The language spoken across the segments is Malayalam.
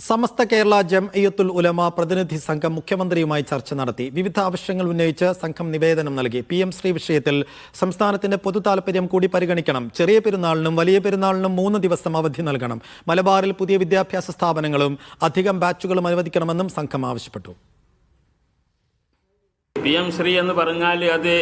സമസ്ത കേരള ജംഇയ്യത്തുൽ ഉലമ പ്രതിനിധി സംഘം മുഖ്യമന്ത്രിയുമായി ചർച്ച നടത്തി. വിവിധ ആവശ്യങ്ങൾ ഉന്നയിച്ച് സംഘം നിവേദനം നൽകി. PM ശ്രീ വിഷയത്തിൽ സംസ്ഥാനത്തിന്റെ പൊതു താൽപര്യം കൂടി പരിഗണിക്കണം. ചെറിയ പെരുന്നാളിനും വലിയ പെരുന്നാളിനും 3 ദിവസം അവധി നൽകണം. മലബാറിൽ പുതിയ വിദ്യാഭ്യാസ സ്ഥാപനങ്ങളും അധികം ബാച്ചുകളും അനുവദിക്കണമെന്നും സംഘം ആവശ്യപ്പെട്ടു. PM ശ്രീ എന്ന് പറഞ്ഞാൽ അത്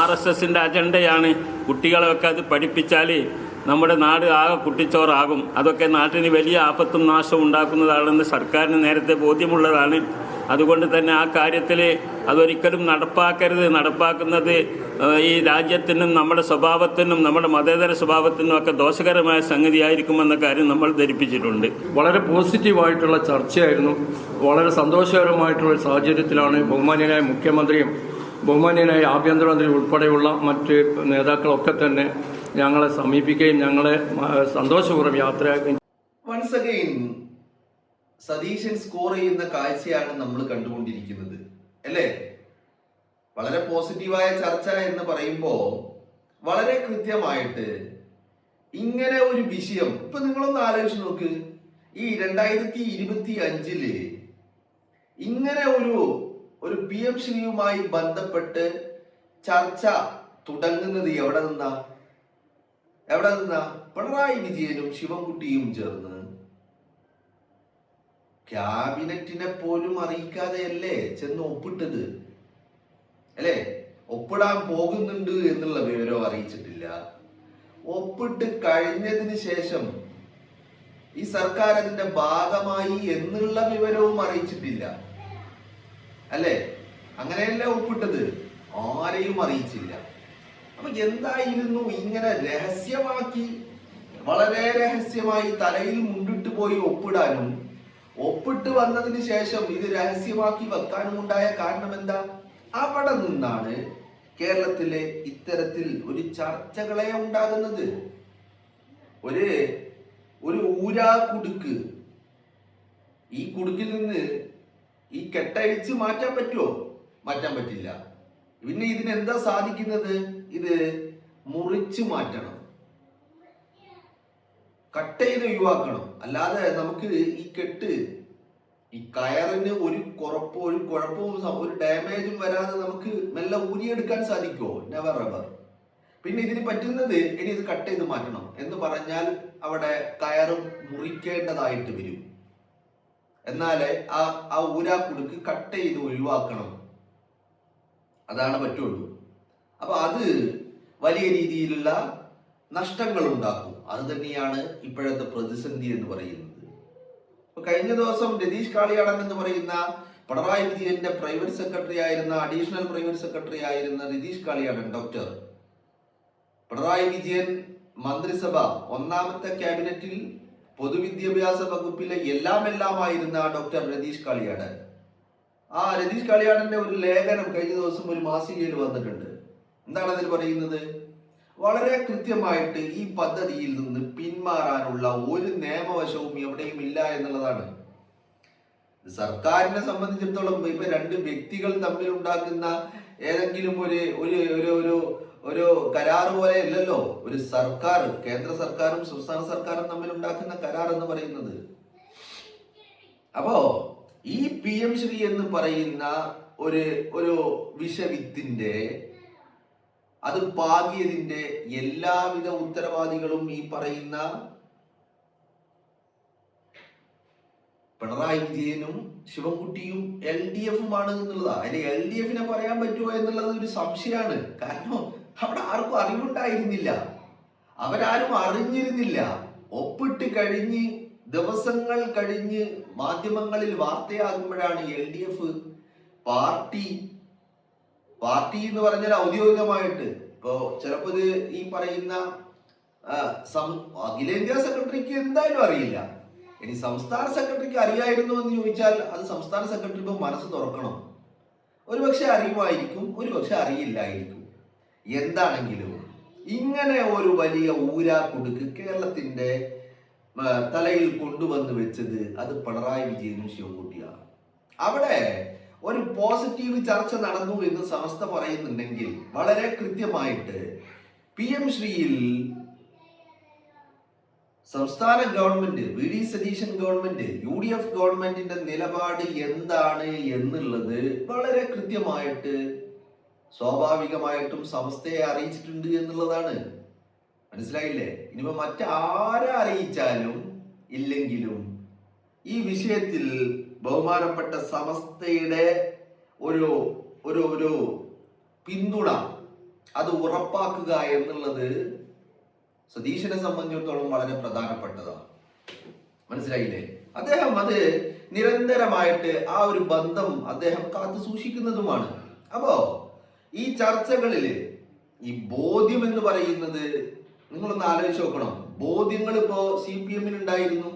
RSSന്റെ അജണ്ടയാണ്. കുട്ടികളെയൊക്കെ അത് പഠിപ്പിച്ചാൽ നമ്മുടെ നാട് ആകെ കുട്ടിച്ചോറാകും. അതൊക്കെ നാട്ടിന് വലിയ ആപത്തും നാശവും ഉണ്ടാക്കുന്നതാണെന്ന് സർക്കാരിന് നേരത്തെ ബോധ്യമുള്ളതാണ്. അതുകൊണ്ട് തന്നെ ആ കാര്യത്തിൽ അതൊരിക്കലും നടപ്പാക്കരുത്. നടപ്പാക്കുന്നത് ഈ രാജ്യത്തിനും നമ്മുടെ സ്വഭാവത്തിനും നമ്മുടെ മതേതര സ്വഭാവത്തിനും ഒക്കെ ദോഷകരമായ സംഗതിയായിരിക്കുമെന്ന കാര്യം നമ്മൾ ധരിപ്പിച്ചിട്ടുണ്ട്. വളരെ പോസിറ്റീവായിട്ടുള്ള ചർച്ചയായിരുന്നു. വളരെ സന്തോഷകരമായിട്ടുള്ള സാഹചര്യത്തിലാണ് ബഹുമാന്യനായ മുഖ്യമന്ത്രിയും ബഹുമാന്യനായ ആഭ്യന്തരമന്ത്രി ഉൾപ്പെടെയുള്ള മറ്റ് നേതാക്കളൊക്കെ തന്നെ ഞങ്ങളെ സമീപിക്കുകയും ഞങ്ങളെ സന്തോഷപൂർവ്വം യാത്രയാക്കുകയും. വൺസ് അഗെയിൻ സതീശൻ സ്കോർ ചെയ്യുന്ന കാഴ്ചയാണ് നമ്മൾ കണ്ടുകൊണ്ടിരിക്കുന്നത്, അല്ലേ? വളരെ പോസിറ്റീവായ ചർച്ച എന്ന് പറയുമ്പോൾ വളരെ കൃത്യമായിട്ട് ഇങ്ങനെ ഒരു വിഷയം ഇപ്പൊ നിങ്ങളൊന്ന് ആലോചിച്ച് നോക്ക്. ഈ 2025 ഇങ്ങനെ ഒരു PM ശ്രീയുമായി ബന്ധപ്പെട്ട് ചർച്ച തുടങ്ങുന്നത് എവിടെ നിന്നാ? പിണറായി വിജയനും ശിവൻകുട്ടിയും ചേർന്ന് ക്യാബിനറ്റിനെ പോലും അറിയിക്കാതെയല്ലേ ചെന്ന് ഒപ്പിട്ടത്, അല്ലേ? ഒപ്പിടാൻ പോകുന്നുണ്ട് എന്നുള്ള വിവരം അറിയിച്ചിട്ടില്ല. ഒപ്പിട്ട് കഴിഞ്ഞതിന് ശേഷം ഈ സർക്കാർ അതിന്റെ ഭാഗമായി എന്നുള്ള വിവരവും അറിയിച്ചിട്ടില്ല, അല്ലേ? അങ്ങനെയല്ലേ ഒപ്പിട്ടത്? ആരെയും അറിയിച്ചില്ല. അപ്പൊ എന്തായിരുന്നു ഇങ്ങനെ രഹസ്യമാക്കി, വളരെ രഹസ്യമായി തലയിൽ മുണ്ടിട്ട് പോയി ഒപ്പിടാനും ഒപ്പിട്ട് വന്നതിന് ശേഷം ഇത് രഹസ്യമാക്കി വെക്കാനും ഉണ്ടായ കാരണം എന്താ? അവിടെ നിന്നാണ് കേരളത്തിലെ ഇത്തരത്തിൽ ഒരു ചർച്ചകളെ ഉണ്ടാകുന്നത്. ഒരു ഊരാ കുടുക്ക്, ഈ കുടുക്കിൽ നിന്ന് ഈ കെട്ടഴിച്ച് മാറ്റാൻ പറ്റുമോ? മാറ്റാൻ പറ്റില്ല. പിന്നെ ഇതിനെന്താ സാധിക്കുന്നത്? ഇത് മുറിച്ചു മാറ്റണം, കട്ട് ചെയ്ത് ഒഴിവാക്കണം. അല്ലാതെ നമുക്ക് ഈ കെട്ട്, ഈ കയറിന് ഒരു കുഴപ്പവും ഒരു ഡാമേജും വരാതെ നമുക്ക് മെല്ലെ ഊരിയെടുക്കാൻ സാധിക്കുമോ? Never ever. പിന്നെ ഇതിന് പറ്റുന്നത് ഇനി ഇത് കട്ട് ചെയ്ത് മാറ്റണം എന്ന് പറഞ്ഞാൽ അവിടെ കയറും മുറിക്കേണ്ടതായിട്ട് വരും. എന്നാലേ ആ ഊരാക്കുടുക്ക് കട്ട് ചെയ്ത് ഒഴിവാക്കണം. അതാണ് പറ്റുള്ളൂ. അപ്പൊ അത് വലിയ രീതിയിലുള്ള നഷ്ടങ്ങൾ ഉണ്ടാക്കും. അത് തന്നെയാണ് ഇപ്പോഴത്തെ പ്രതിസന്ധി എന്ന് പറയുന്നത്. ഇപ്പൊ കഴിഞ്ഞ ദിവസം രതീഷ് കാളിയാടൻ എന്ന് പറയുന്ന പിണറായി വിജയന്റെ പ്രൈവറ്റ് സെക്രട്ടറി ആയിരുന്ന, അഡീഷണൽ പ്രൈവറ്റ് സെക്രട്ടറി ആയിരുന്ന രതീഷ് കാളിയാടൻ, ഡോക്ടർ പിണറായി വിജയൻ മന്ത്രിസഭ 1ാമത്തെ ക്യാബിനറ്റിൽ പൊതുവിദ്യാഭ്യാസ വകുപ്പിലെ എല്ലാമായിരുന്ന ഡോക്ടർ രതീഷ് കാളിയാടൻ, ആ രതീഷ് കാളിയാടന്റെ ഒരു ലേഖനം കഴിഞ്ഞ ദിവസം ഒരു മാസികയിൽ വന്നിട്ടുണ്ട്. എന്താണ് അതിൽ പറയുന്നത്? വളരെ കൃത്യമായിട്ട് ഈ പദ്ധതിയിൽ നിന്ന് പിന്മാറാനുള്ള ഒരു നിയമവശവും എവിടെയും ഇല്ല എന്നുള്ളതാണ്. സർക്കാരിനെ സംബന്ധിച്ചിടത്തോളം ഇപ്പൊ 2 വ്യക്തികൾ തമ്മിൽ ഉണ്ടാക്കുന്ന ഏതെങ്കിലും ഒരു കരാർ പോലെ അല്ലല്ലോ ഒരു സർക്കാർ, കേന്ദ്ര സർക്കാരും സംസ്ഥാന സർക്കാരും തമ്മിൽ ഉണ്ടാക്കുന്ന കരാർ എന്ന് പറയുന്നത്. അപ്പോ ഈ PM ശ്രീ എന്ന് പറയുന്ന ഒരു വിഷവിത്തിന്റെ, അത് പാകിയതിന്റെ എല്ലാവിധ ഉത്തരവാദികളും ഈ പറയുന്ന പിണറായി വിജയനും ശിവൻകുട്ടിയും LDF ആണ് എന്നുള്ളതാ. അതിന് LDF പറയാൻ പറ്റുമോ എന്നുള്ളത് ഒരു സംശയമാണ്. കാരണം അവിടെ ആർക്കും അറിവുണ്ടായിരുന്നില്ല, അവരാരും അറിഞ്ഞിരുന്നില്ല. ഒപ്പിട്ട് കഴിഞ്ഞ് ദിവസങ്ങൾ കഴിഞ്ഞ് മാധ്യമങ്ങളിൽ വാർത്തയാകുമ്പോഴാണ് LDF പാർട്ടി എന്ന് പറഞ്ഞാൽ ഔദ്യോഗികമായിട്ട് ഇപ്പോ ചിലപ്പോ ഇത് ഈ പറയുന്ന അഖിലേന്ത്യാ സെക്രട്ടറിക്ക് എന്തായാലും അറിയില്ല. ഇനി സംസ്ഥാന സെക്രട്ടറിക്ക് അറിയായിരുന്നു എന്ന് ചോദിച്ചാൽ അത് സംസ്ഥാന സെക്രട്ടറി ഇപ്പൊ മനസ്സ് തുറക്കണം. ഒരുപക്ഷെ അറിയുമായിരിക്കും, ഒരുപക്ഷെ അറിയില്ലായിരിക്കും. എന്താണെങ്കിലും ഇങ്ങനെ ഒരു വലിയ ഊരാ കുടുക്ക് കേരളത്തിന്റെ തലയിൽ കൊണ്ടുവന്ന് വെച്ചത് അത് പിണറായി വിജയനും ശിവൻകുട്ടിയാണ്. അവിടെ ഒരു പോസിറ്റീവ് ചർച്ച നടന്നു എന്ന് സമസ്ത പറയുന്നുണ്ടെങ്കിൽ വളരെ കൃത്യമായിട്ട് PM ശ്രീയിൽ സംസ്ഥാന government, V D Satheesan government, UDF ഗവൺമെന്റിന്റെ നിലപാട് എന്താണ് എന്നുള്ളത് വളരെ കൃത്യമായിട്ട് സ്വാഭാവികമായിട്ടും സമസ്തയെ അറിയിച്ചിട്ടുണ്ട് എന്നുള്ളതാണ്. മനസ്സിലായില്ലേ? ഇനിയിപ്പോ മറ്റാരെ അറിയിച്ചാലും ഇല്ലെങ്കിലും ഈ വിഷയത്തിൽ ബഹുമാനപ്പെട്ട സമസ്തയുടെ ഒരു ഒരു ഒരു പിന്തുണ അത് ഉറപ്പാക്കുക എന്നുള്ളത് സതീശനെ സംബന്ധിച്ചിടത്തോളം വളരെ പ്രധാനപ്പെട്ടതാണ്. മനസ്സിലായില്ലേ? അദ്ദേഹം അത് നിരന്തരമായിട്ട് ആ ഒരു ബന്ധം അദ്ദേഹം കാത്തു സൂക്ഷിക്കുന്നതുമാണ്. അപ്പോ ഈ ചർച്ചകളിൽ ഈ ബോധ്യം എന്ന് പറയുന്നത് നിങ്ങളൊന്ന് ആലോചിച്ച് നോക്കണം. ബോധ്യങ്ങൾ ഇപ്പോ CPM ഉണ്ടായിരുന്നു.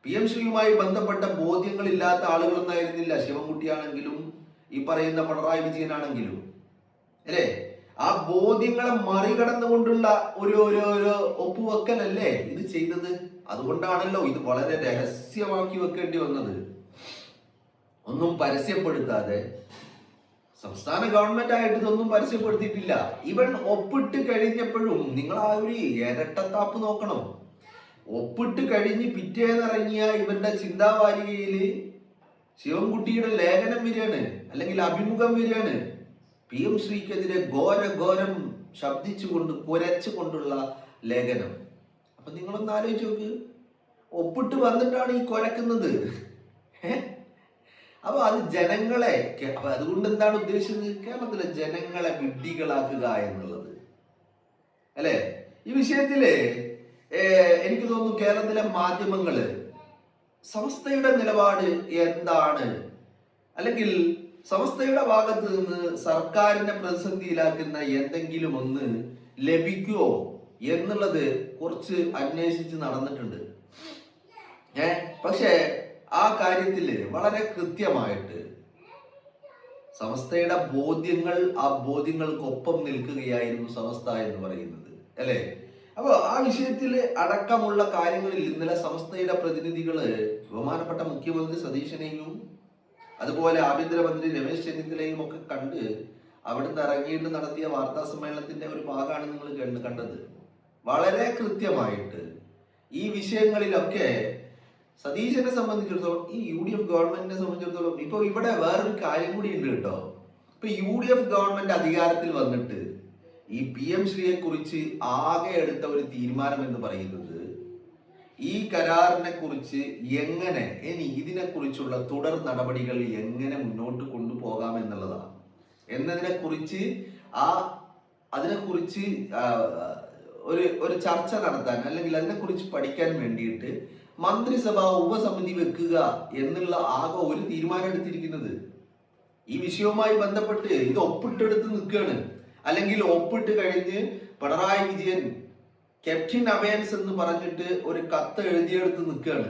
PM ശ്രീയുമായി ബന്ധപ്പെട്ട ബോധ്യങ്ങൾ ഇല്ലാത്ത ആളുകളൊന്നും ആയിരുന്നില്ല. ശിവൻകുട്ടിയാണെങ്കിലും ഈ പറയുന്ന പിണറായി വിജയനാണെങ്കിലും, അല്ലേ? ആ ബോധ്യങ്ങളെ മറികടന്നുകൊണ്ടുള്ള ഒരു ഒരു ഒരു ഒപ്പുവെക്കലല്ലേ ഇത് ചെയ്തത്. അതുകൊണ്ടാണല്ലോ ഇത് വളരെ രഹസ്യമാക്കി വെക്കേണ്ടി വന്നത്. ഒന്നും പരസ്യപ്പെടുത്താതെ സംസ്ഥാന ഗവൺമെന്റ് ആയിട്ട് ഇതൊന്നും പരസ്യപ്പെടുത്തിയിട്ടില്ല. ഇവൻ ഒപ്പിട്ട് കഴിഞ്ഞപ്പോഴും നിങ്ങൾ ആ ഒരു ഇരട്ടത്താപ്പ് നോക്കണം. ഒപ്പിട്ട് കഴിഞ്ഞ് പിറ്റേന്നിറങ്ങിയ ഇവന്റെ ചിന്താവാരികയില് ശിവൻകുട്ടിയുടെ ലേഖനം വരികയാണ്, അല്ലെങ്കിൽ അഭിമുഖം വരികയാണ്. PM ശ്രീക്കെതിരെ ഘോരം ശബ്ദിച്ചുകൊണ്ട് കുരച്ചുകൊണ്ടുള്ള ലേഖനം. അപ്പൊ നിങ്ങളൊന്ന് ആലോചിച്ച് നോക്ക്. ഒപ്പിട്ട് വന്നിട്ടാണ് ഈ കുരക്കുന്നത്. അപ്പൊ അത് ജനങ്ങളെ, അപ്പൊ അതുകൊണ്ട് എന്താണ് ഉദ്ദേശിച്ചത്? കേരളത്തിലെ ജനങ്ങളെ വിഡ്ഢികളാക്കുക എന്നുള്ളത്, അല്ലെ? ഈ വിഷയത്തില് എനിക്ക് തോന്നുന്നു കേരളത്തിലെ മാധ്യമങ്ങള് സമസ്തയുടെ നിലപാട് എന്താണ്, അല്ലെങ്കിൽ സമസ്തയുടെ ഭാഗത്ത് നിന്ന് സർക്കാരിനെ പ്രതിസന്ധിയിലാക്കുന്ന എന്തെങ്കിലും ഒന്ന് ലഭിക്കുമോ എന്നുള്ളത് കുറച്ച് അന്വേഷിച്ച് നടന്നിട്ടുണ്ട്. പക്ഷേ ആ കാര്യത്തില് വളരെ കൃത്യമായിട്ട് സമസ്തയുടെ ബോധ്യങ്ങൾ, ആ ബോധ്യങ്ങൾക്കൊപ്പം നിൽക്കുകയായിരുന്നു സമസ്ത എന്ന് പറയുന്നത്, അല്ലെ? അപ്പൊ ആ വിഷയത്തില് അടക്കമുള്ള കാര്യങ്ങളിൽ ഇന്നലെ സമസ്തയുടെ പ്രതിനിധികള് ബഹുമാനപ്പെട്ട മുഖ്യമന്ത്രി സതീശനെയും അതുപോലെ ആഭ്യന്തരമന്ത്രി രമേശ് ചെന്നിത്തലയും ഒക്കെ കണ്ട് അവിടുന്ന് ഇറങ്ങിയിട്ട് നടത്തിയ വാർത്താ സമ്മേളനത്തിന്റെ ഒരു ഭാഗമാണ് നിങ്ങൾ കണ്ടത്. വളരെ കൃത്യമായിട്ട് ഈ വിഷയങ്ങളിലൊക്കെ സതീശനെ സംബന്ധിച്ചിടത്തോളം, ഈ UDF ഗവൺമെന്റിനെ സംബന്ധിച്ചിടത്തോളം ഇപ്പൊ ഇവിടെ വേറൊരു കാര്യം കൂടി ഉണ്ട് കേട്ടോ. ഇപ്പൊ UDF ഗവൺമെന്റ് അധികാരത്തിൽ വന്നിട്ട് ഈ PM ശ്രീയെ കുറിച്ച് ആകെ എടുത്ത ഒരു തീരുമാനം എന്ന് പറയുന്നത് ഈ കരാറിനെ കുറിച്ച് എങ്ങനെ ഇനി ഇതിനെ കുറിച്ചുള്ള തുടർ നടപടികൾ എങ്ങനെ മുന്നോട്ട് കൊണ്ടുപോകാം എന്നുള്ളതാണ്. എന്നതിനെ കുറിച്ച് അതിനെക്കുറിച്ച് ഒരു ചർച്ച നടത്താൻ, അല്ലെങ്കിൽ അതിനെക്കുറിച്ച് പഠിക്കാൻ വേണ്ടിയിട്ട് മന്ത്രിസഭ ഉപസമിതി വെക്കുക എന്നുള്ള ആകെ ഒരു തീരുമാനം എടുത്തിരിക്കുന്നത്. ഈ വിഷയവുമായി ബന്ധപ്പെട്ട് ഇത് ഒപ്പിട്ടെടുത്ത് നിൽക്കുകയാണ്. അല്ലെങ്കിൽ ഒപ്പിട്ട് കഴിഞ്ഞ് പിണറായി വിജയൻ ക്യാപ്റ്റൻ അബയൻസ് എന്ന് പറഞ്ഞിട്ട് ഒരു കത്ത് എഴുതിയെടുത്ത് നിൽക്കുകയാണ്.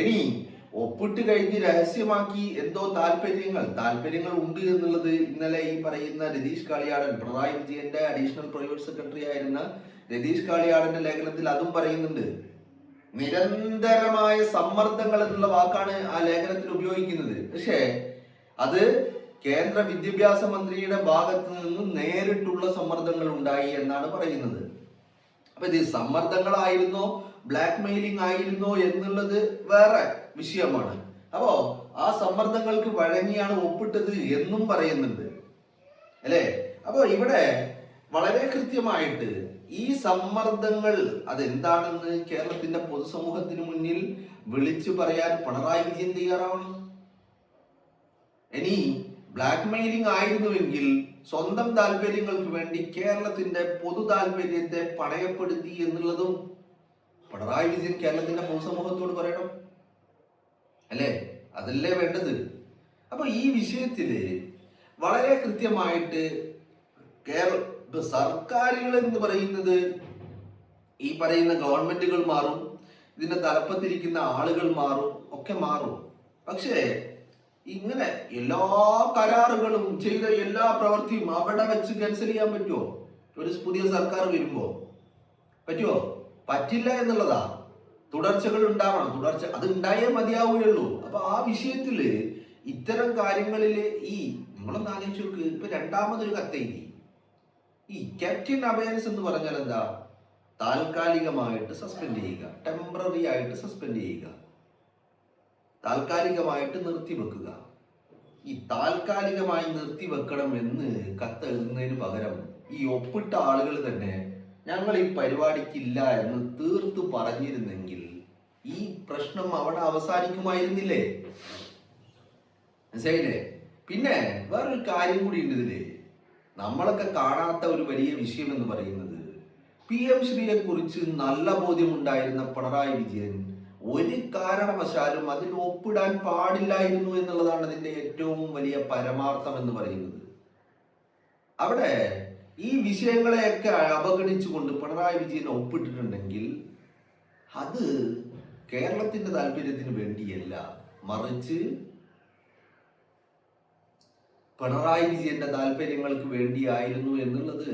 ഇനി ഒപ്പിട്ട് കഴിഞ്ഞ് രഹസ്യമാക്കി എന്തോ താല്പര്യങ്ങൾ ഉണ്ട് എന്നുള്ളത് ഇന്നലെ ഈ പറയുന്ന രതീഷ് കാളിയാടൻ, പിണറായി വിജയന്റെ അഡീഷണൽ പ്രൈവറ്റ് സെക്രട്ടറി ആയിരുന്ന രതീഷ് കാളിയാടന്റെ ലേഖനത്തിൽ അതും പറയുന്നുണ്ട്. നിരന്തരമായ സമ്മർദ്ദങ്ങൾ എന്നുള്ള വാക്കാണ് ആ ലേഖനത്തിൽ ഉപയോഗിക്കുന്നത്. പക്ഷേ അത് കേന്ദ്ര വിദ്യാഭ്യാസ മന്ത്രിയുടെ ഭാഗത്ത് നിന്ന് നേരിട്ടുള്ള സമ്മർദ്ദങ്ങൾ ഉണ്ടായി എന്നാണ് പറയുന്നത്. അപ്പൊ ഇത് സമ്മർദ്ദങ്ങളായിരുന്നോ ബ്ലാക്ക് മെയിലിംഗ് ആയിരുന്നോ എന്നുള്ളത് വേറെ വിഷയമാണ്. അപ്പോ ആ സമ്മർദ്ദങ്ങൾക്ക് വഴങ്ങിയാണ് ഒപ്പിട്ടത് എന്നും പറയുന്നുണ്ട്, അല്ലെ? അപ്പോ ഇവിടെ വളരെ കൃത്യമായിട്ട് ഈ സമ്മർദ്ദങ്ങൾ അതെന്താണെന്ന് കേരളത്തിന്റെ പൊതുസമൂഹത്തിന് മുന്നിൽ വിളിച്ചു പറയാൻ പിണറായി വിജയൻ തയ്യാറാവണം. ഇനി ബ്ലാക്ക് മെയിലിംഗ് ആയിരുന്നുവെങ്കിൽ സ്വന്തം താല്പര്യങ്ങൾക്ക് വേണ്ടി കേരളത്തിന്റെ പൊതു താല്പര്യത്തെ പണയപ്പെടുത്തി എന്നുള്ളതും പിണറായി വിജയൻ കേരളത്തിന്റെ പൊതുസമൂഹത്തോട് പറയണം, അല്ലേ? അതല്ലേ വേണ്ടത്. അപ്പൊ ഈ വിഷയത്തില് വളരെ കൃത്യമായിട്ട് സർക്കാരുകൾ എന്ന് പറയുന്നത്, ഈ പറയുന്ന ഗവൺമെന്റുകൾ മാറും, ഇതിന്റെ തലപ്പത്തിരിക്കുന്ന ആളുകൾ മാറും, ഒക്കെ മാറും. പക്ഷേ ഇങ്ങനെ എല്ലാ കരാറുകളും ചെയ്ത എല്ലാ പ്രവൃത്തിയും അവിടെ വെച്ച് ക്യാൻസൽ ചെയ്യാൻ പറ്റുമോ? ഒരു പുതിയ സർക്കാർ വരുമ്പോ പറ്റുമോ? പറ്റില്ല എന്നുള്ളതാ. തുടർച്ചകൾ ഉണ്ടാവണം. അത് ഉണ്ടായേ മതിയാവുകയുള്ളൂ. അപ്പൊ ആ വിഷയത്തില് ഇത്തരം കാര്യങ്ങളില് നിങ്ങളൊന്ന് ആലോചിച്ച് നോക്ക്. ഇപ്പൊ രണ്ടാമതൊരു കത്തെഴുതി. ഈ ക്യാപ്റ്റൻ അബയൻസ് എന്ന് പറഞ്ഞാൽ എന്താ? താൽക്കാലികമായിട്ട് സസ്പെൻഡ് ചെയ്യുക, ടെമ്പററി ആയിട്ട് സസ്പെൻഡ് ചെയ്യുക, താൽക്കാലികമായിട്ട് നിർത്തിവെക്കുക. ഈ താൽക്കാലികമായി നിർത്തിവെക്കണം എന്ന് കത്തെഴുതുന്നതിന് പകരം ഈ ഒപ്പിട്ട ആളുകൾ തന്നെ ഞങ്ങൾ ഈ പരിപാടിക്കില്ല എന്ന് തീർത്തു പറഞ്ഞിരുന്നെങ്കിൽ ഈ പ്രശ്നം അവിടെ അവസാനിക്കുമായിരുന്നില്ലേ? മനസ്സിലായില്ലേ? പിന്നെ വേറൊരു കാര്യം കൂടി ഉണ്ട് ഇതില്. നമ്മളൊക്കെ കാണാത്ത ഒരു വലിയ വിഷയം എന്ന് പറയുന്നത്, PM ശ്രീയെ കുറിച്ച് നല്ല ബോധ്യമുണ്ടായിരുന്ന പിണറായി വിജയൻ ഒരു കാരണവശാലും അതിൽ ഒപ്പിടാൻ പാടില്ലായിരുന്നു എന്നുള്ളതാണ് അതിന്റെ ഏറ്റവും വലിയ പരമാർത്ഥം എന്ന് പറയുന്നത്. അവിടെ ഈ വിഷയങ്ങളെയൊക്കെ അവഗണിച്ചുകൊണ്ട് പിണറായി വിജയൻ ഒപ്പിട്ടിട്ടുണ്ടെങ്കിൽ അത് കേരളത്തിന്റെ താല്പര്യത്തിന് വേണ്ടിയല്ല, മറിച്ച് പിണറായി വിജയന്റെ താല്പര്യങ്ങൾക്ക് വേണ്ടിയായിരുന്നു എന്നുള്ളത്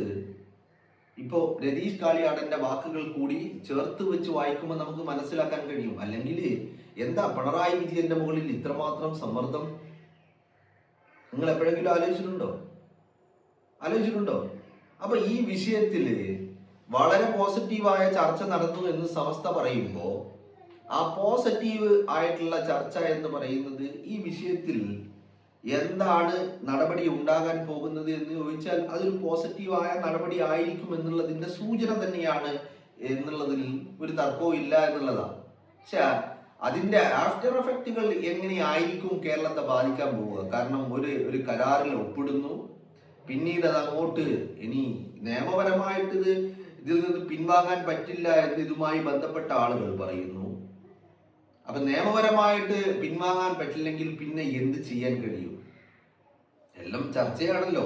ഇപ്പോ രതീഷ് കാളിയാടന്റെ വാക്കുകൾ കൂടി ചേർത്ത് വെച്ച് വായിക്കുമ്പോൾ നമുക്ക് മനസ്സിലാക്കാൻ കഴിയും. അല്ലെങ്കിൽ എന്താ പിണറായി വിജയന്റെ മുകളിൽ ഇത്രമാത്രം സമ്മർദ്ദം? നിങ്ങൾ എപ്പോഴെങ്കിലും ആലോചിച്ചിട്ടുണ്ടോ? അപ്പൊ ഈ വിഷയത്തില് വളരെ പോസിറ്റീവായ ചർച്ച നടന്നു എന്ന് സമസ്ത പറയുമ്പോൾ ആ പോസിറ്റീവ് ആയിട്ടുള്ള ചർച്ച എന്ന് പറയുന്നത് ഈ വിഷയത്തിൽ എന്താണ് നടപടി ഉണ്ടാകാൻ പോകുന്നത് എന്ന് ചോദിച്ചാൽ അതൊരു പോസിറ്റീവായ നടപടി ആയിരിക്കും എന്നുള്ളതിന്റെ സൂചന തന്നെയാണ് എന്നുള്ളതിൽ ഒരു തർക്കവും ഇല്ല എന്നുള്ളതാണ്. പക്ഷെ അതിന്റെ ആഫ്റ്റർ എഫക്റ്റുകൾ എങ്ങനെയായിരിക്കും കേരളത്തെ ബാധിക്കാൻ പോവുക? കാരണം ഒരു കരാറിൽ ഒപ്പിടുന്നു, പിന്നീട് അത് അങ്ങോട്ട് ഇനി നിയമപരമായിട്ട് ഇതിൽ നിന്ന് പിൻവാങ്ങാൻ പറ്റില്ല എന്ന് ഇതുമായി ബന്ധപ്പെട്ട ആളുകൾ പറയുന്നു. അപ്പൊ നിയമപരമായിട്ട് പിൻവാങ്ങാൻ പറ്റില്ലെങ്കിൽ പിന്നെ എന്ത് ചെയ്യാൻ കഴിയും? എല്ലാം ചർച്ചയാണല്ലോ,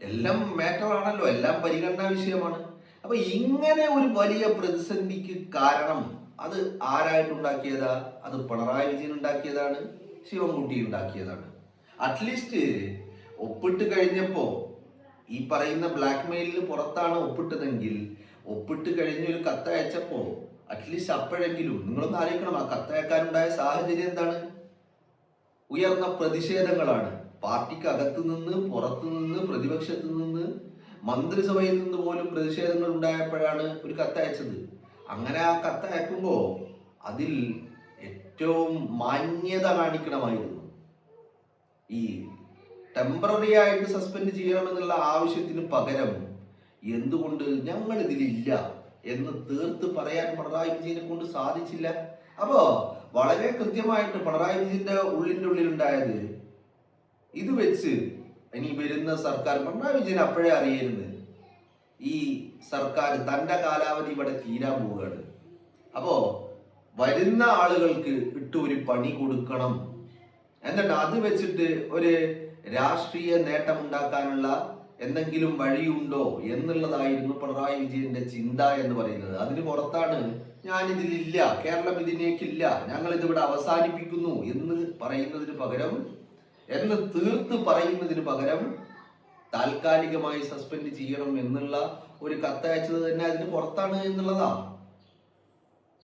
എല്ലാം മാറ്റർ ആണല്ലോ, എല്ലാം പരിഗണനാ വിഷയമാണ്. അപ്പൊ ഇങ്ങനെ ഒരു വലിയ പ്രതിസന്ധിക്ക് കാരണം അത് ആരായിട്ടുണ്ടാക്കിയതാ? അത് പിണറായി വിജയൻ ഉണ്ടാക്കിയതാണ്, ശിവൻകുട്ടി ഉണ്ടാക്കിയതാണ്. അറ്റ്ലീസ്റ്റ് ഒപ്പിട്ട് കഴിഞ്ഞപ്പോ ഈ പറയുന്ന ബ്ലാക്ക് മെയിലിന് പുറത്താണ് ഒപ്പിട്ടതെങ്കിൽ, ഒപ്പിട്ട് കഴിഞ്ഞൊരു കത്തയച്ചപ്പോ അറ്റ്ലീസ്റ്റ് അപ്പോഴെങ്കിലും നിങ്ങളൊന്ന് ആലോചിക്കണം, ആ കത്തയക്കാനുണ്ടായ സാഹചര്യം എന്താണ്? ഉയർന്ന പ്രതിഷേധങ്ങളാണ്. പാർട്ടിക്ക് അകത്തു നിന്ന്, പുറത്തു നിന്ന്, പ്രതിപക്ഷത്തു നിന്ന്, മന്ത്രിസഭയിൽ നിന്ന് പോലും പ്രതിഷേധങ്ങൾ ഉണ്ടായപ്പോഴാണ് ഒരു കത്തയച്ചത്. അങ്ങനെ ആ കത്തയക്കുമ്പോ അതിൽ ഏറ്റവും മാന്യത കാണിക്കണമായിരുന്നു. ഈ ടെമ്പററി ആയിട്ട് സസ്പെൻഡ് ചെയ്യണമെന്നുള്ള ആവശ്യത്തിന് പകരം എന്തുകൊണ്ട് ഞങ്ങൾ ഇതിലില്ല എന്ന് തീർത്ത് പറയാൻ പിണറായി വിജയനെ കൊണ്ട് സാധിച്ചില്ല. അപ്പോ വളരെ കൃത്യമായിട്ട് പിണറായി വിജയന്റെ ഉള്ളിലുണ്ടായത് ഇത് വെച്ച് ഇനി വരുന്ന സർക്കാർ, പിണറായി വിജയൻ അപ്പോഴേ അറിയരുത് ഈ സർക്കാർ തന്റെ കാലാവധി ഇവിടെ തീരാൻ പോവുകയാണ്. അപ്പോ വരുന്ന ആളുകൾക്ക് ഇട്ട് ഒരു പണി കൊടുക്കണം, എന്നിട്ട് അത് വെച്ചിട്ട് ഒരു രാഷ്ട്രീയ നേട്ടം ഉണ്ടാക്കാനുള്ള എന്തെങ്കിലും വഴിയുണ്ടോ എന്നുള്ളതായിരുന്നു പിണറായി വിജയന്റെ ചിന്ത എന്ന് പറയുന്നത്. അതിന് പുറത്താണ് ഞാനിതിലില്ല, കേരളം ഇതിനേക്കില്ല, ഞങ്ങൾ ഇതിവിടെ അവസാനിപ്പിക്കുന്നു എന്ന് പറയുന്നതിന് പകരം, എന്ന് തീർത്ത് പറയുന്നതിന് പകരം താൽക്കാലികമായി സസ്പെൻഡ് ചെയ്യണം എന്നുള്ള ഒരു കത്തയച്ചത് തന്നെ അതിന് പുറത്താണ് എന്നുള്ളതാണ്.